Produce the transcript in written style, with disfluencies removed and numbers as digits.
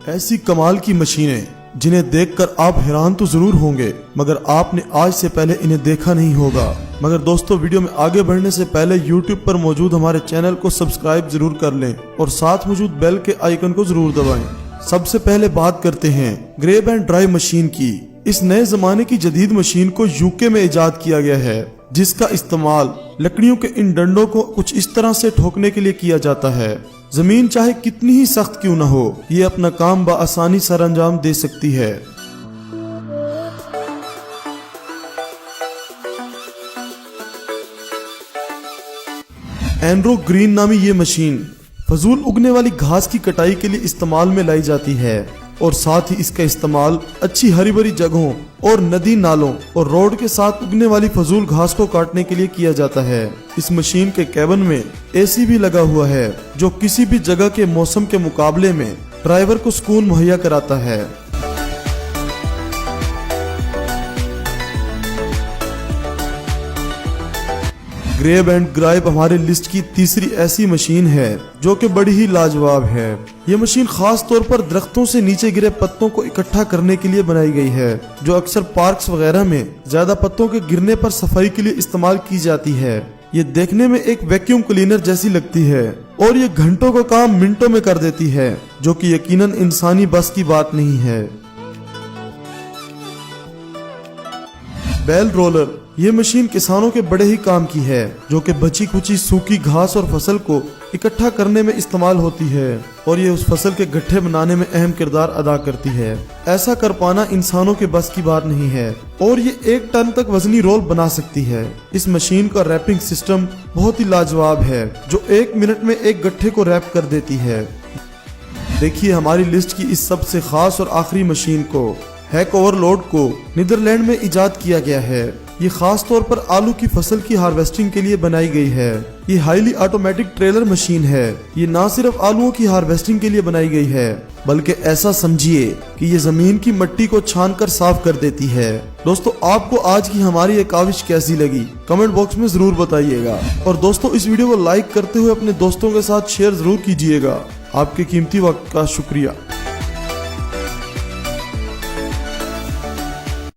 ایسی کمال کی مشینیں جنہیں دیکھ کر آپ حیران تو ضرور ہوں گے مگر آپ نے آج سے پہلے انہیں دیکھا نہیں ہوگا۔ مگر دوستو ویڈیو میں آگے بڑھنے سے پہلے YouTube پر موجود ہمارے چینل کو سبسکرائب ضرور کر لیں اور ساتھ موجود بیل کے آئیکن کو ضرور دبائیں۔ سب سے پہلے بات کرتے ہیں گریب اینڈ ڈرائی مشین کی۔ اس نئے زمانے کی جدید مشین کو UK میں ایجاد کیا گیا ہے، جس کا استعمال لکڑیوں کے ان ڈنڈوں کو کچھ اس طرح سے ٹھوکنے کے لیے کیا جاتا ہے زمین چاہے کتنی ہی سخت کیوں نہ ہو یہ اپنا کام بآسانی سر انجام دے سکتی ہے۔ اینرو گرین نامی یہ مشین فضول اگنے والی گھاس کی کٹائی کے لیے استعمال میں لائی جاتی ہے اور ساتھ ہی اس کا استعمال اچھی ہری بھری جگہوں اور ندی نالوں اور روڈ کے ساتھ اگنے والی فضول گھاس کو کاٹنے کے لیے کیا جاتا ہے۔ اس مشین کے کیبن میں AC بھی لگا ہوا ہے جو کسی بھی جگہ کے موسم کے مقابلے میں ڈرائیور کو سکون مہیا کراتا ہے۔ گریب اینڈ گرائب ہمارے لسٹ کی تیسری ایسی مشین ہے جو کہ بڑی ہی لاجواب ہے۔ یہ مشین خاص طور پر درختوں سے نیچے گرے پتوں کو اکٹھا کرنے کے لیے بنائی گئی ہے، جو اکثر پارکس وغیرہ میں زیادہ پتوں کے گرنے پر صفائی کے لیے استعمال کی جاتی ہے۔ یہ دیکھنے میں ایک ویکیوم کلینر جیسی لگتی ہے اور یہ گھنٹوں کا کام منٹوں میں کر دیتی ہے، جو کہ یقیناً انسانی بس کی بات نہیں ہے۔ بیل رولر یہ مشین کسانوں کے بڑے ہی کام کی ہے، جو کہ بچی کچی سوکھی گھاس اور فصل کو اکٹھا کرنے میں استعمال ہوتی ہے اور یہ اس فصل کے گٹھے بنانے میں اہم کردار ادا کرتی ہے۔ ایسا کر پانا انسانوں کے بس کی بات نہیں ہے اور یہ 1 ٹن تک وزنی رول بنا سکتی ہے۔ اس مشین کا ریپنگ سسٹم بہت ہی لاجواب ہے، جو 1 منٹ میں ایک گٹھے کو ریپ کر دیتی ہے۔ دیکھیے ہماری لسٹ کی اس سب سے خاص اور آخری مشین کو، ہیک اوور لوڈ کو نیدرلینڈ میں ایجاد کیا گیا ہے۔ یہ خاص طور پر آلو کی فصل کی ہارویسٹنگ کے لیے بنائی گئی ہے۔ یہ ہائیلی آٹومیٹک ٹریلر مشین ہے۔ یہ نہ صرف آلووں کی ہارویسٹنگ کے لیے بنائی گئی ہے بلکہ ایسا سمجھیے کہ یہ زمین کی مٹی کو چھان کر صاف کر دیتی ہے۔ دوستو آپ کو آج کی ہماری یہ کاوش کیسی لگی کمنٹ باکس میں ضرور بتائیے گا، اور دوستو اس ویڈیو کو لائک کرتے ہوئے اپنے دوستوں کے ساتھ شیئر ضرور کیجیے گا۔ آپ کے قیمتی وقت کا شکریہ۔